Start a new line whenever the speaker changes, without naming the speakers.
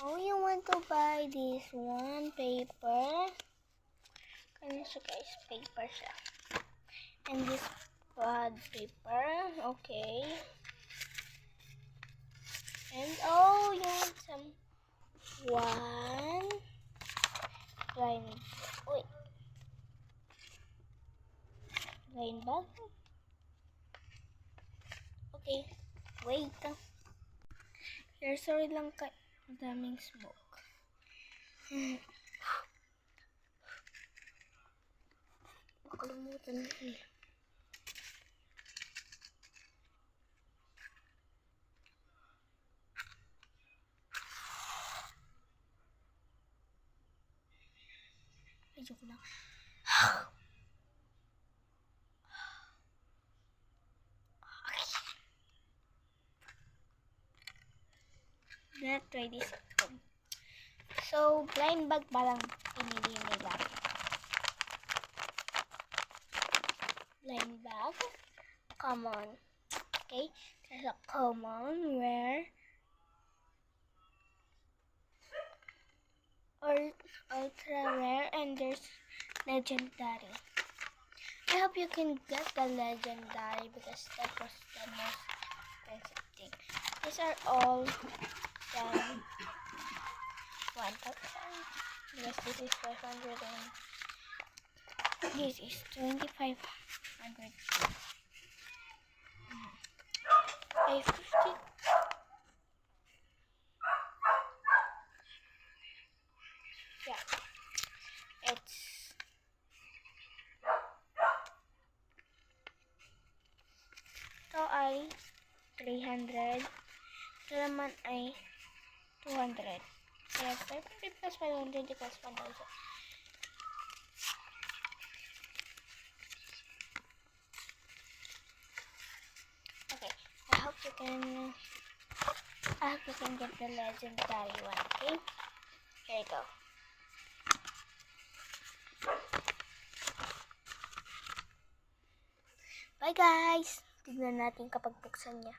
Oh, you want to buy this one paper? Ano siya guys? Paper siya. And this pad paper. Okay. And oh, you want some one blind. Wait. Blind bag? Okay. Wait. Here, sorry lang kay madaming smoke. Makalimutan na eh. Joke lang. Let's try this. So, blind bag parang pinili nila. Blind bag. Common. Okay? There's a common, rare, or ultra rare, and there's legendary. I hope you can get the legendary because that was the most expensive thing. These are all done 1,000 because this is 500 and this is 2,500. 550. Yeah, it's ito ay 300. Ito naman ay 200. Kaya 500 plus 500 equals 1,000. Okay, I hope you can get the legendary one, okay? Here you go. Bye guys! Tignan natin kapag buksan niya.